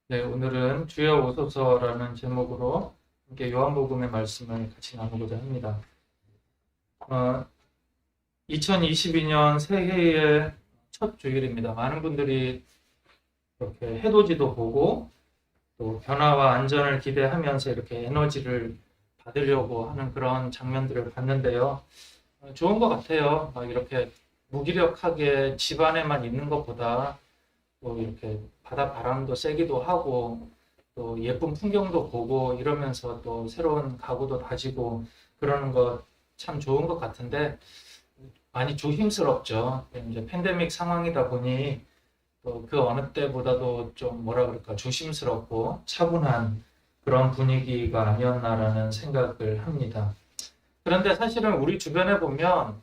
네, 오늘은 주여 오소서라는 제목으로 함께 요한복음의 말씀을 같이 나누고자 합니다. 2022년 새해의 첫 주일입니다. 많은 분들이 이렇게 해돋이도 보고 또 변화와 안전을 기대하면서 이렇게 에너지를 받으려고 하는 그런 장면들을 봤는데요. 좋은 것 같아요. 막 이렇게 무기력하게 집 안에만 있는 것보다 또 이렇게 바다 바람도 쐬기도 하고 또 예쁜 풍경도 보고 이러면서 또 새로운 가구도 다지고 그러는 거 참 좋은 것 같은데 많이 조심스럽죠. 이제 팬데믹 상황이다 보니 또 그 어느 때보다도 좀 뭐라 그럴까 조심스럽고 차분한 그런 분위기가 아니었나라는 생각을 합니다. 그런데 사실은 우리 주변에 보면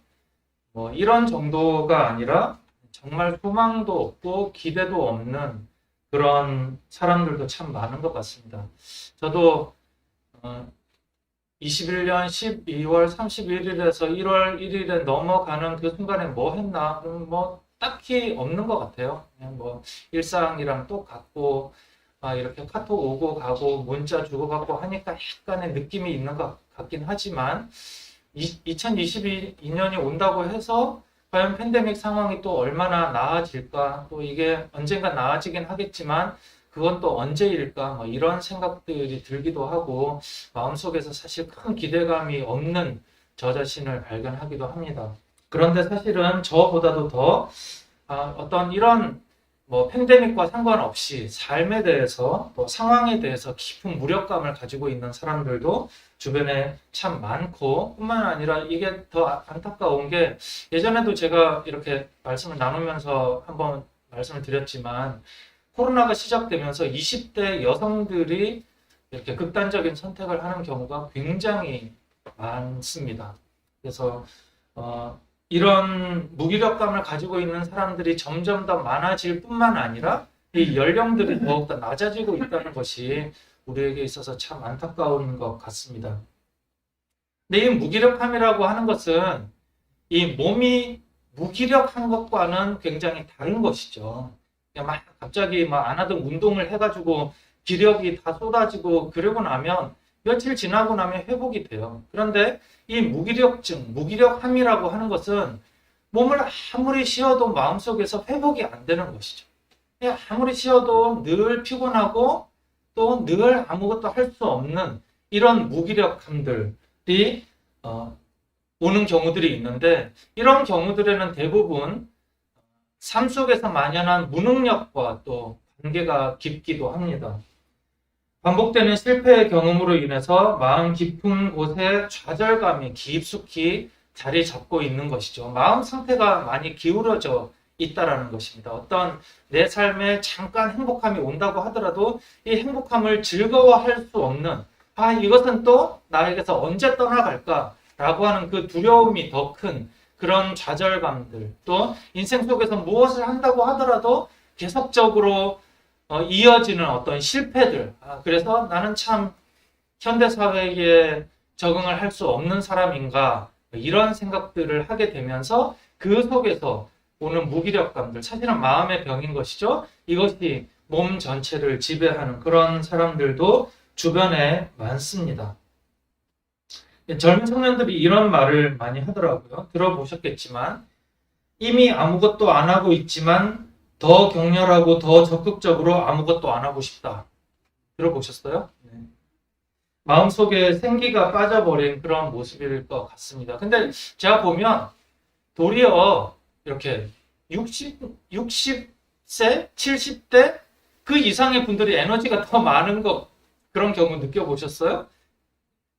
뭐 이런 정도가 아니라 정말 소망도 없고 기대도 없는 그런 사람들도 참 많은 것 같습니다. 저도 21년 12월 31일에서 1월 1일에 넘어가는 그 순간에 뭐 했나? 뭐 딱히 없는 것 같아요. 그냥 뭐 일상이랑 똑같고 이렇게 카톡 오고 가고 문자 주고받고 하니까 약간의 느낌이 있는 것 같긴 하지만 2022년이 온다고 해서 과연 팬데믹 상황이 또 얼마나 나아질까? 또 이게 언젠가 나아지긴 하겠지만 그건 또 언제일까? 뭐 이런 생각들이 들기도 하고 마음속에서 사실 큰 기대감이 없는 저 자신을 발견하기도 합니다. 그런데 사실은 저보다도 더 어떤 이런 뭐 팬데믹과 상관없이 삶에 대해서 또 상황에 대해서 깊은 무력감을 가지고 있는 사람들도 주변에 참 많고 뿐만 아니라 이게 더 안타까운 게 예전에도 제가 이렇게 말씀을 나누면서 한번 말씀을 드렸지만 코로나가 시작되면서 20대 여성들이 이렇게 극단적인 선택을 하는 경우가 굉장히 많습니다. 그래서 이런 무기력감을 가지고 있는 사람들이 점점 더 많아질 뿐만 아니라 이 연령들이 더욱더 낮아지고 있다는 것이 우리에게 있어서 참 안타까운 것 같습니다. 근데 이 무기력함이라고 하는 것은 이 몸이 무기력한 것과는 굉장히 다른 것이죠. 그냥 막 갑자기 막 안 하던 운동을 해가지고 기력이 다 쏟아지고 그러고 나면 며칠 지나고 나면 회복이 돼요. 그런데 이 무기력증, 무기력함이라고 하는 것은 몸을 아무리 쉬어도 마음속에서 회복이 안 되는 것이죠. 그냥 아무리 쉬어도 늘 피곤하고 또 늘 아무것도 할 수 없는 이런 무기력함들이 오는 경우들이 있는데 이런 경우들에는 대부분 삶 속에서 만연한 무능력과 또 관계가 깊기도 합니다. 반복되는 실패의 경험으로 인해서 마음 깊은 곳에 좌절감이 깊숙이 자리 잡고 있는 것이죠. 마음 상태가 많이 기울어져 있다라는 것입니다. 어떤 내 삶에 잠깐 행복함이 온다고 하더라도 이 행복함을 즐거워할 수 없는 이것은 또 나에게서 언제 떠나갈까라고 하는 그 두려움이 더 큰 그런 좌절감들 또 인생 속에서 무엇을 한다고 하더라도 계속적으로 이어지는 어떤 실패들. 그래서 나는 참 현대사회에 적응을 할 수 없는 사람인가 이런 생각들을 하게 되면서 그 속에서 오는 무기력감들 사실은 마음의 병인 것이죠. 이것이 몸 전체를 지배하는 그런 사람들도 주변에 많습니다. 젊은 청년들이 이런 말을 많이 하더라고요. 들어보셨겠지만 이미 아무것도 안 하고 있지만 더 격렬하고 더 적극적으로 아무것도 안 하고 싶다. 들어보셨어요? 네. 마음속에 생기가 빠져버린 그런 모습일 것 같습니다. 근데 제가 보면 도리어 이렇게 60세, 70대 그 이상의 분들이 에너지가 더 많은 것 그런 경우 느껴보셨어요?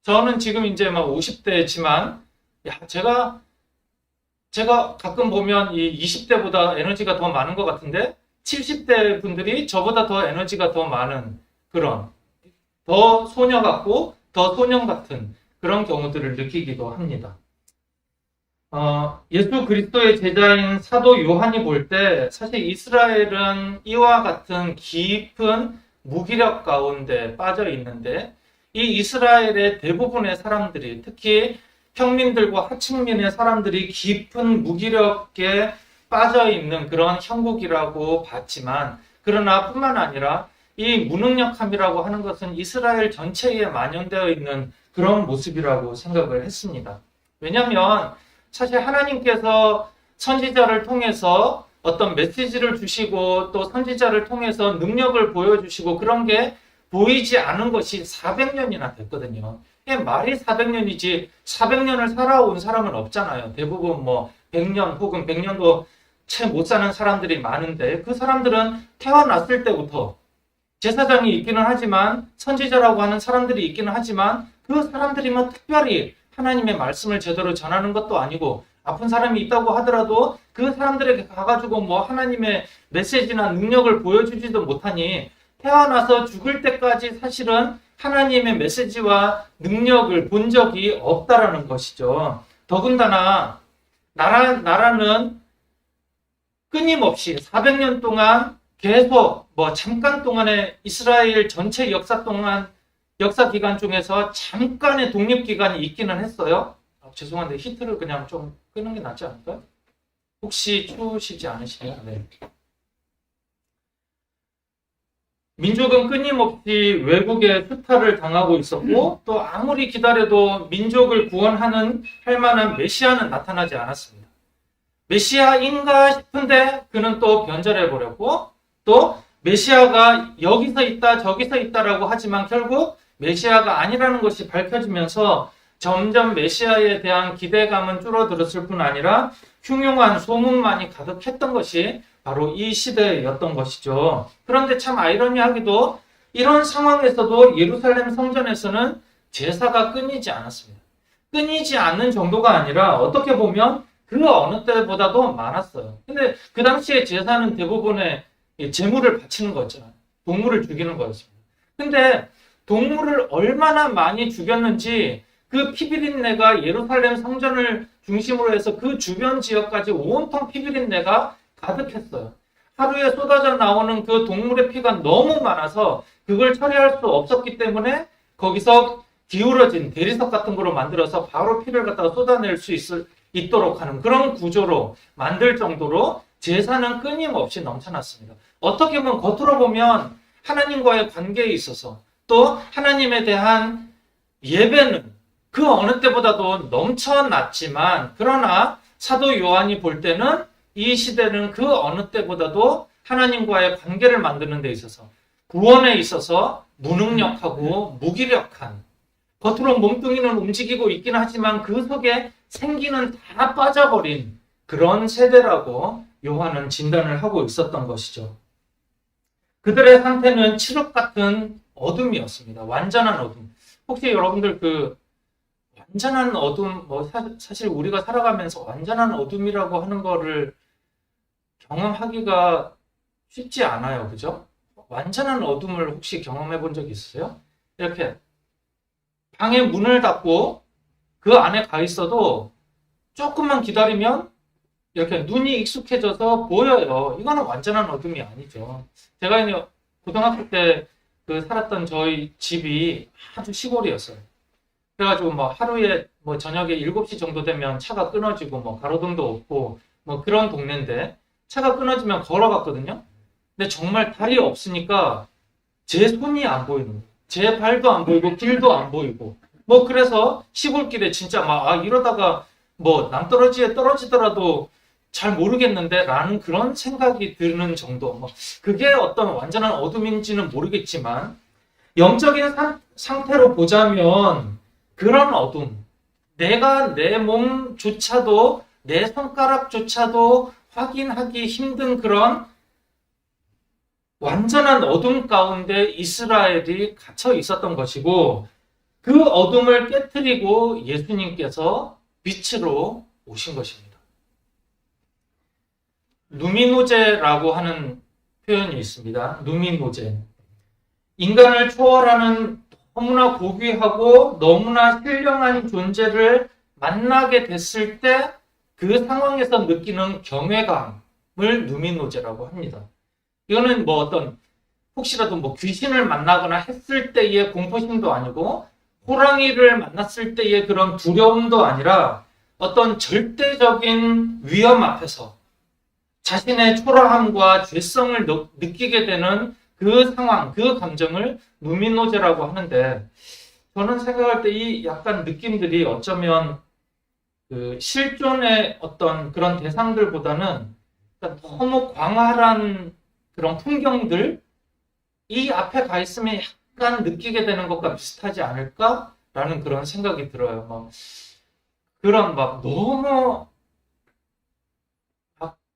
저는 지금 이제 막 50대지만 제가 가끔 보면 이 20대보다 에너지가 더 많은 것 같은데 70대 분들이 저보다 더 에너지가 더 많은 그런 더 소녀 같고 더 소년 같은 그런 경우들을 느끼기도 합니다. 예수 그리스도의 제자인 사도 요한이 볼 때 사실 이스라엘은 이와 같은 깊은 무기력 가운데 빠져 있는데 이 이스라엘의 대부분의 사람들이 특히 평민들과 하층민의 사람들이 깊은 무기력에 빠져 있는 그런 형국이라고 봤지만 그러나 뿐만 아니라 이 무능력함이라고 하는 것은 이스라엘 전체에 만연되어 있는 그런 모습이라고 생각을 했습니다. 왜냐하면 사실 하나님께서 선지자를 통해서 어떤 메시지를 주시고 또 선지자를 통해서 능력을 보여주시고 그런 게 보이지 않은 것이 400년이나 됐거든요. 말이 400년이지 400년을 살아온 사람은 없잖아요. 대부분 뭐 100년 혹은 100년도 채 못 사는 사람들이 많은데 그 사람들은 태어났을 때부터 제사장이 있기는 하지만 선지자라고 하는 사람들이 있기는 하지만 그 사람들이 뭐 특별히 하나님의 말씀을 제대로 전하는 것도 아니고 아픈 사람이 있다고 하더라도 그 사람들에게 가가지고 뭐 하나님의 메시지나 능력을 보여주지도 못하니 태어나서 죽을 때까지 사실은 하나님의 메시지와 능력을 본 적이 없다라는 것이죠. 더군다나 나라는 끊임없이 400년 동안 계속 뭐 잠깐 동안의 이스라엘 전체 역사 기간 중에서 잠깐의 독립 기간이 있기는 했어요. 죄송한데 히트를 그냥 좀 끄는 게 낫지 않을까요? 혹시 추우시지 않으시나요? 네. 민족은 끊임없이 외국의 수탈을 당하고 있었고 또 아무리 기다려도 민족을 구원하는 할 만한 메시아는 나타나지 않았습니다. 메시아인가 싶은데 그는 또 변절해버렸고 또 메시아가 여기서 있다 저기서 있다라고 하지만 결국 메시아가 아니라는 것이 밝혀지면서 점점 메시아에 대한 기대감은 줄어들었을 뿐 아니라 흉흉한 소문만이 가득했던 것이 바로 이 시대였던 것이죠. 그런데 참 아이러니하게도 이런 상황에서도 예루살렘 성전에서는 제사가 끊이지 않았습니다. 끊이지 않는 정도가 아니라 어떻게 보면 그 어느 때보다도 많았어요. 근데 그 당시에 제사는 대부분의 제물을 바치는 거였잖아요. 동물을 죽이는 거였습니다. 근데 동물을 얼마나 많이 죽였는지 그 피비린내가 예루살렘 성전을 중심으로 해서 그 주변 지역까지 온통 피비린내가 가득했어요. 하루에 쏟아져 나오는 그 동물의 피가 너무 많아서 그걸 처리할 수 없었기 때문에 거기서 기울어진 대리석 같은 거로 만들어서 바로 피를 갖다가 쏟아낼 수 있도록 하는 그런 구조로 만들 정도로 제사는 끊임없이 넘쳐났습니다. 어떻게 보면 겉으로 보면 하나님과의 관계에 있어서 또 하나님에 대한 예배는 그 어느 때보다도 넘쳐났지만 그러나 사도 요한이 볼 때는 이 시대는 그 어느 때보다도 하나님과의 관계를 만드는 데 있어서 구원에 있어서 무능력하고 무기력한 겉으로 몸뚱이는 움직이고 있긴 하지만 그 속에 생기는 다 빠져버린 그런 세대라고 요한은 진단을 하고 있었던 것이죠. 그들의 상태는 칠흑 같은 어둠이었습니다. 완전한 어둠. 혹시 여러분들 그 완전한 어둠, 뭐 사실 우리가 살아가면서 완전한 어둠이라고 하는 거를 경험하기가 쉽지 않아요. 그죠? 완전한 어둠을 혹시 경험해 본 적 있으세요? 이렇게 방에 문을 닫고 그 안에 가 있어도 조금만 기다리면 이렇게 눈이 익숙해져서 보여요. 이거는 완전한 어둠이 아니죠. 제가 이제 고등학교 때 그 살았던 저희 집이 아주 시골이었어요. 그래가지고 뭐 하루에 뭐 저녁에 7시 정도 되면 차가 끊어지고 뭐 가로등도 없고 뭐 그런 동네인데 차가 끊어지면 걸어갔거든요. 근데 정말 달이 없으니까 제 손이 안 보이는 거예요. 제 발도 안 보이고 길도 안 보이고 뭐 그래서 시골길에 진짜 막 이러다가 뭐 남떨어지에 떨어지더라도 잘 모르겠는데 라는 그런 생각이 드는 정도. 뭐 그게 어떤 완전한 어둠인지는 모르겠지만 영적인 상태로 보자면 그런 어둠, 내가 내 몸조차도 내 손가락조차도 확인하기 힘든 그런 완전한 어둠 가운데 이스라엘이 갇혀 있었던 것이고 그 어둠을 깨트리고 예수님께서 빛으로 오신 것입니다. 누미노제라고 하는 표현이 있습니다. 누미노제. 인간을 초월하는 너무나 고귀하고 너무나 신령한 존재를 만나게 됐을 때 그 상황에서 느끼는 경외감을 누미노제라고 합니다. 이거는 뭐 어떤 혹시라도 뭐 귀신을 만나거나 했을 때의 공포심도 아니고 호랑이를 만났을 때의 그런 두려움도 아니라 어떤 절대적인 위험 앞에서 자신의 초라함과 죄성을 느끼게 되는 그 상황, 그 감정을 누민노제라고 하는데, 저는 생각할 때 이 약간 느낌들이 어쩌면 그 실존의 어떤 그런 대상들보다는 너무 광활한 그런 풍경들, 이 앞에 가 있으면 약간 느끼게 되는 것과 비슷하지 않을까라는 그런 생각이 들어요. 그런 너무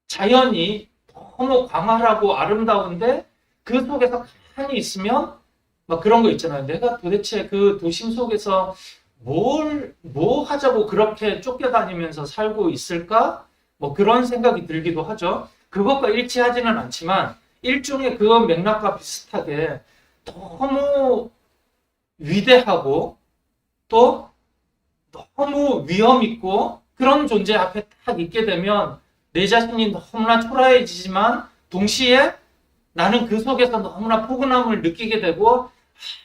자연이 너무 광활하고 아름다운데 그 속에서 가만히 있으면 그런 거 있잖아요. 내가 도대체 그 도심 속에서 뭐 하자고 그렇게 쫓겨다니면서 살고 있을까? 그런 생각이 들기도 하죠. 그것과 일치하지는 않지만 일종의 그 맥락과 비슷하게 너무 위대하고 또 너무 위험 있고 그런 존재 앞에 딱 있게 되면 내 자신이 너무나 초라해지지만 동시에 나는 그 속에서 너무나 포근함을 느끼게 되고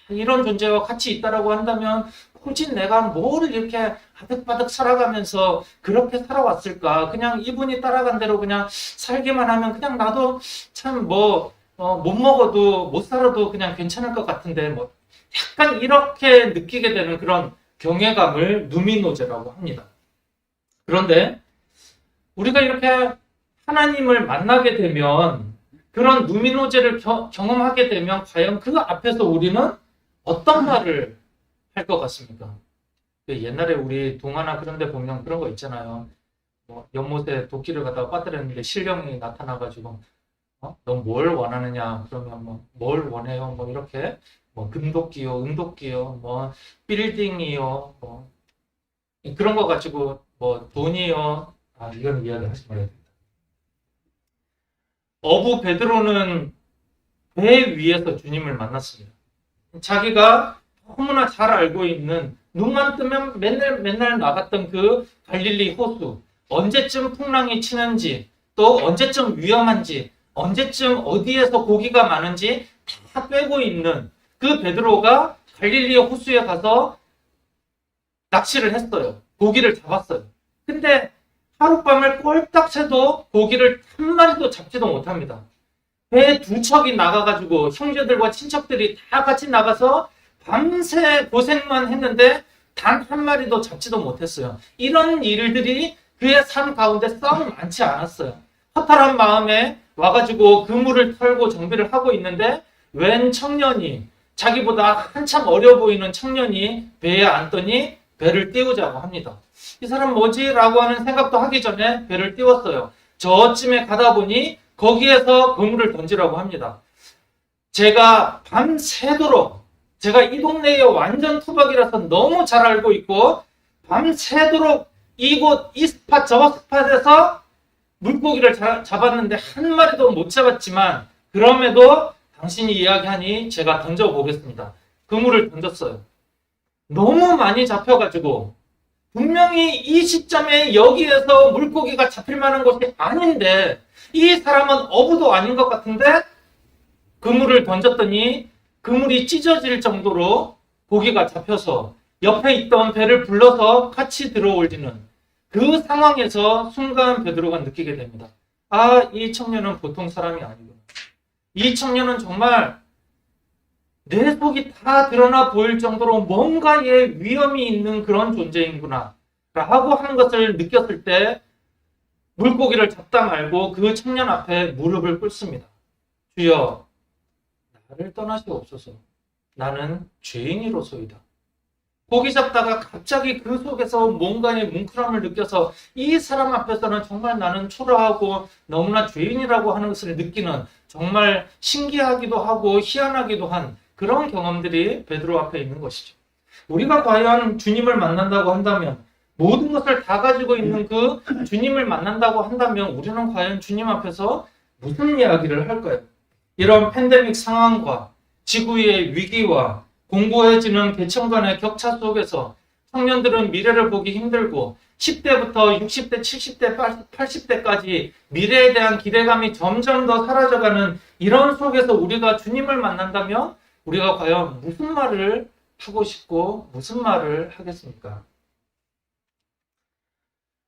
이런 존재와 같이 있다라고 한다면 굳이 내가 뭘 이렇게 아득바득 살아가면서 그렇게 살아왔을까? 그냥 이분이 따라간 대로 그냥 살기만 하면 그냥 나도 참 못 먹어도 못 살아도 그냥 괜찮을 것 같은데 약간 이렇게 느끼게 되는 그런 경외감을 누미노제라고 합니다. 그런데 우리가 이렇게 하나님을 만나게 되면 그런 누미노제를 경험하게 되면 과연 그 앞에서 우리는 어떤 말을 할 것 같습니까? 옛날에 우리 동화나 그런 데 보면 그런 거 있잖아요. 연못에 도끼를 갖다가 빠뜨렸는데 신령이 나타나가지고 너 뭘 원하느냐? 그러면 뭘 원해요? 이렇게 금도끼요, 은도끼요, 빌딩이요, 그런 거 가지고 돈이요. 이건 이야기 하지 말아야 됩니다. 어부 베드로는 배 위에서 주님을 만났습니다. 자기가 너무나 잘 알고 있는 눈만 뜨면 맨날 나갔던 그 갈릴리 호수, 언제쯤 풍랑이 치는지, 또 언제쯤 위험한지, 언제쯤 어디에서 고기가 많은지 다 꿰고 있는 그 베드로가 갈릴리 호수에 가서 낚시를 했어요. 고기를 잡았어요. 근데 하룻밤을 꼴딱 새도 고기를 한 마리도 잡지도 못합니다. 배 두 척이 나가가지고 형제들과 친척들이 다 같이 나가서 밤새 고생만 했는데 단 한 마리도 잡지도 못했어요. 이런 일들이 그의 삶 가운데 썩 많지 않았어요. 허탈한 마음에 와가지고 그물을 털고 정비를 하고 있는데 웬 청년이, 자기보다 한참 어려 보이는 청년이 배에 앉더니 배를 띄우자고 합니다. 이 사람 뭐지? 라고 하는 생각도 하기 전에 배를 띄웠어요. 저쯤에 가다 보니 거기에서 그물을 던지라고 합니다. 제가 밤새도록, 제가 이 동네에 완전 투박이라서 너무 잘 알고 있고 밤새도록 이곳 이 스팟 저 스팟에서 물고기를 잡았는데 한 마리도 못 잡았지만 그럼에도 당신이 이야기하니 제가 던져보겠습니다. 그물을 던졌어요. 너무 많이 잡혀가지고 분명히 이 시점에 여기에서 물고기가 잡힐 만한 곳이 아닌데 이 사람은 어부도 아닌 것 같은데 그물을 던졌더니 그물이 찢어질 정도로 고기가 잡혀서 옆에 있던 배를 불러서 같이 들어올리는 그 상황에서 순간 베드로가 느끼게 됩니다. 이 청년은 보통 사람이 아니구나. 이 청년은 정말 내 속이 다 드러나 보일 정도로 뭔가의 위험이 있는 그런 존재인구나 하고 하는 것을 느꼈을 때 물고기를 잡다 말고 그 청년 앞에 무릎을 꿇습니다. 주여, 나를 떠나시옵소서. 나는 죄인이로소이다. 고기 잡다가 갑자기 그 속에서 뭔가의 뭉클함을 느껴서 이 사람 앞에서는 정말 나는 초라하고 너무나 죄인이라고 하는 것을 느끼는 정말 신기하기도 하고 희한하기도 한 그런 경험들이 베드로 앞에 있는 것이죠. 우리가 과연 주님을 만난다고 한다면, 모든 것을 다 가지고 있는 그 주님을 만난다고 한다면 우리는 과연 주님 앞에서 무슨 이야기를 할까요? 이런 팬데믹 상황과 지구의 위기와 공고해지는 계층 간의 격차 속에서 청년들은 미래를 보기 힘들고 10대부터 60대, 70대, 80대까지 미래에 대한 기대감이 점점 더 사라져가는 이런 속에서 우리가 주님을 만난다면 우리가 과연 무슨 말을 하고 싶고 무슨 말을 하겠습니까?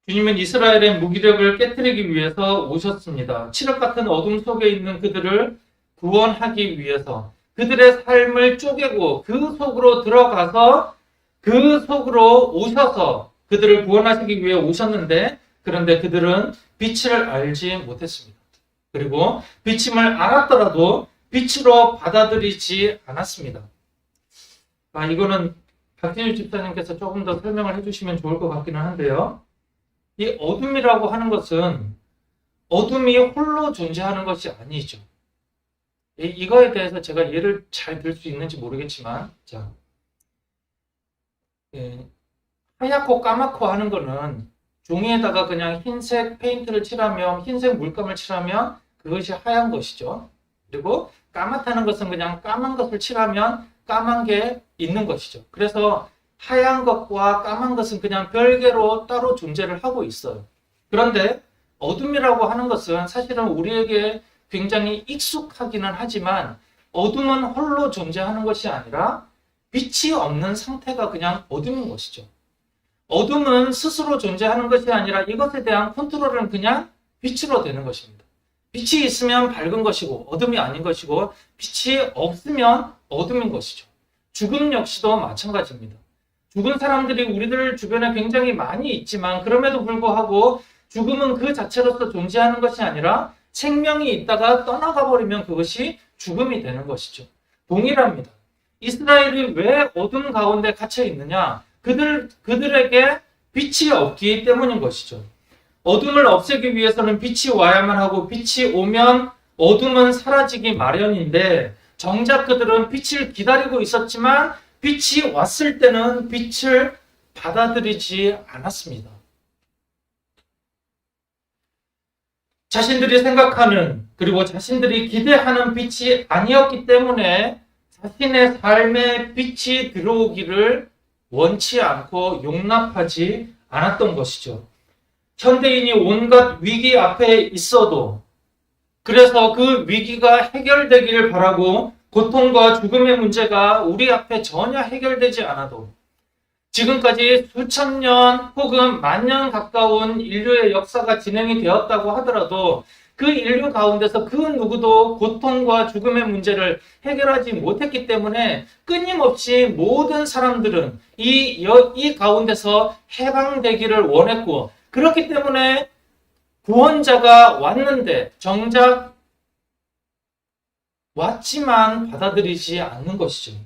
주님은 이스라엘의 무기력을 깨뜨리기 위해서 오셨습니다. 칠흑 같은 어둠 속에 있는 그들을 구원하기 위해서 그들의 삶을 쪼개고 그 속으로 들어가서 그 속으로 오셔서 그들을 구원하시기 위해 오셨는데, 그런데 그들은 빛을 알지 못했습니다. 그리고 빛임을 알았더라도 빛으로 받아들이지 않았습니다. 이거는 박진유 집사님께서 조금 더 설명을 해주시면 좋을 것 같기는 한데요. 이 어둠이라고 하는 것은 어둠이 홀로 존재하는 것이 아니죠. 이거에 대해서 제가 예를 잘 들 수 있는지 모르겠지만, 자, 하얗고 까맣고 하는 거는 종이에다가 그냥 흰색 페인트를 칠하면, 흰색 물감을 칠하면 그것이 하얀 것이죠. 그리고 까맣다는 것은 그냥 까만 것을 칠하면 까만 게 있는 것이죠. 그래서 하얀 것과 까만 것은 그냥 별개로 따로 존재를 하고 있어요. 그런데 어둠이라고 하는 것은 사실은 우리에게 굉장히 익숙하기는 하지만, 어둠은 홀로 존재하는 것이 아니라 빛이 없는 상태가 그냥 어둠인 것이죠. 어둠은 스스로 존재하는 것이 아니라 이것에 대한 컨트롤은 그냥 빛으로 되는 것입니다. 빛이 있으면 밝은 것이고 어둠이 아닌 것이고, 빛이 없으면 어둠인 것이죠. 죽음 역시도 마찬가지입니다. 죽은 사람들이 우리들 주변에 굉장히 많이 있지만, 그럼에도 불구하고 죽음은 그 자체로서 존재하는 것이 아니라 생명이 있다가 떠나가 버리면 그것이 죽음이 되는 것이죠. 동일합니다. 이스라엘이 왜 어둠 가운데 갇혀 있느냐? 그들에게 빛이 없기 때문인 것이죠. 어둠을 없애기 위해서는 빛이 와야만 하고, 빛이 오면 어둠은 사라지기 마련인데, 정작 그들은 빛을 기다리고 있었지만 빛이 왔을 때는 빛을 받아들이지 않았습니다. 자신들이 생각하는, 그리고 자신들이 기대하는 빛이 아니었기 때문에 자신의 삶에 빛이 들어오기를 원치 않고 용납하지 않았던 것이죠. 현대인이 온갖 위기 앞에 있어도, 그래서 그 위기가 해결되기를 바라고, 고통과 죽음의 문제가 우리 앞에 전혀 해결되지 않아도, 지금까지 수천 년 혹은 만 년 가까운 인류의 역사가 진행이 되었다고 하더라도, 그 인류 가운데서 그 누구도 고통과 죽음의 문제를 해결하지 못했기 때문에 끊임없이 모든 사람들은 이 가운데서 해방되기를 원했고, 그렇기 때문에 구원자가 왔는데 정작 왔지만 받아들이지 않는 것이죠.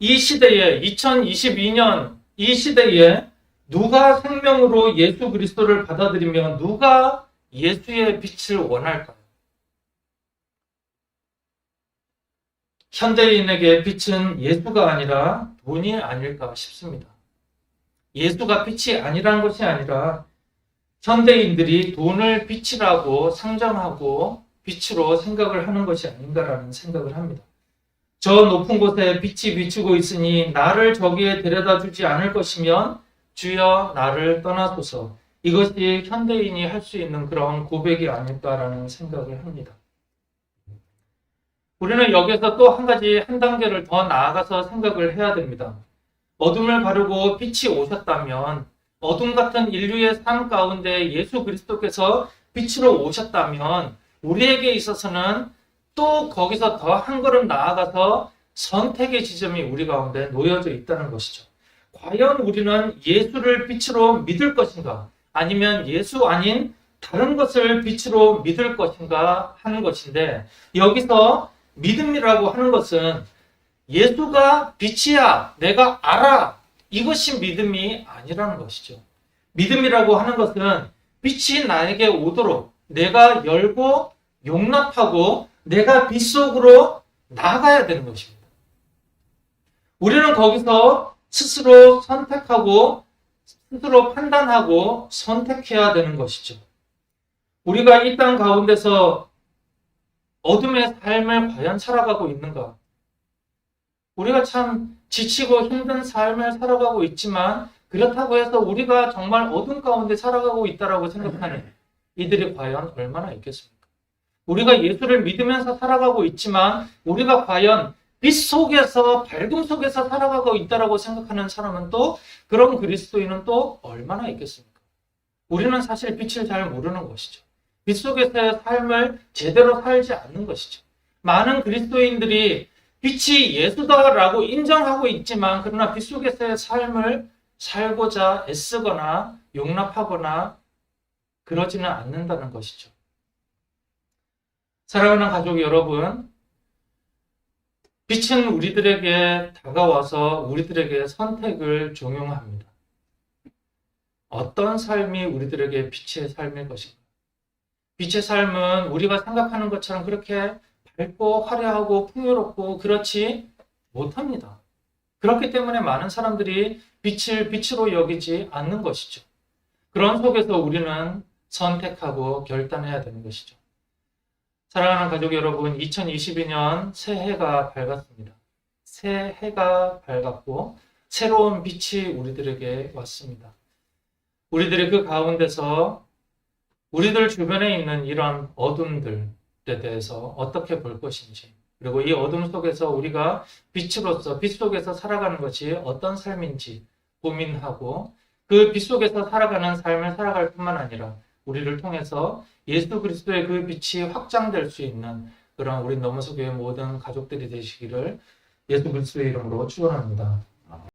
이 시대에, 2022년 이 시대에 누가 생명으로 예수 그리스도를 받아들이며 누가 예수의 빛을 원할까요? 현대인에게 빛은 예수가 아니라 돈이 아닐까 싶습니다. 예수가 빛이 아니라는 것이 아니라 현대인들이 돈을 빛이라고 상정하고 빛으로 생각을 하는 것이 아닌가라는 생각을 합니다. 저 높은 곳에 빛이 비추고 있으니 나를 저기에 데려다 주지 않을 것이면 주여 나를 떠나소서. 이것이 현대인이 할 수 있는 그런 고백이 아닐까라는 생각을 합니다. 우리는 여기서 또 한 단계를 더 나아가서 생각을 해야 됩니다. 어둠을 가르고 빛이 오셨다면, 어둠 같은 인류의 삶 가운데 예수 그리스도께서 빛으로 오셨다면, 우리에게 있어서는 또 거기서 더 한 걸음 나아가서 선택의 지점이 우리 가운데 놓여져 있다는 것이죠. 과연 우리는 예수를 빛으로 믿을 것인가? 아니면 예수 아닌 다른 것을 빛으로 믿을 것인가 하는 것인데, 여기서 믿음이라고 하는 것은 예수가 빛이야, 내가 알아, 이것이 믿음이 아니라는 것이죠. 믿음이라고 하는 것은 빛이 나에게 오도록 내가 열고 용납하고 내가 빛 속으로 나아가야 되는 것입니다. 우리는 거기서 스스로 선택하고 스스로 판단하고 선택해야 되는 것이죠. 우리가 이 땅 가운데서 어둠의 삶을 과연 살아가고 있는가? 우리가 참 지치고 힘든 삶을 살아가고 있지만, 그렇다고 해서 우리가 정말 어둠 가운데 살아가고 있다고 생각하는 이들이 과연 얼마나 있겠습니까? 우리가 예수를 믿으면서 살아가고 있지만 우리가 과연 빛 속에서, 밝음 속에서 살아가고 있다고 생각하는 사람은 또, 그런 그리스도인은 또 얼마나 있겠습니까? 우리는 사실 빛을 잘 모르는 것이죠. 빛 속에서의 삶을 제대로 살지 않는 것이죠. 많은 그리스도인들이 빛이 예수다라고 인정하고 있지만 그러나 빛 속에서의 삶을 살고자 애쓰거나 용납하거나 그러지는 않는다는 것이죠. 사랑하는 가족 여러분, 빛은 우리들에게 다가와서 우리들에게 선택을 종용합니다. 어떤 삶이 우리들에게 빛의 삶일 것인가? 빛의 삶은 우리가 생각하는 것처럼 그렇게 밝고 화려하고 풍요롭고 그렇지 못합니다. 그렇기 때문에 많은 사람들이 빛을 빛으로 여기지 않는 것이죠. 그런 속에서 우리는 선택하고 결단해야 되는 것이죠. 사랑하는 가족 여러분, 2022년 새해가 밝았습니다. 새해가 밝았고 새로운 빛이 우리들에게 왔습니다. 우리들이 그 가운데서 우리들 주변에 있는 이런 어둠들에 대해서 어떻게 볼 것인지, 그리고 이 어둠 속에서 우리가 빛으로서 빛 속에서 살아가는 것이 어떤 삶인지 고민하고 그 빛 속에서 살아가는 삶을 살아갈 뿐만 아니라 우리를 통해서 예수 그리스도의 그 빛이 확장될 수 있는 그런 우리 너머서 교회 모든 가족들이 되시기를 예수 그리스도의 이름으로 축원합니다.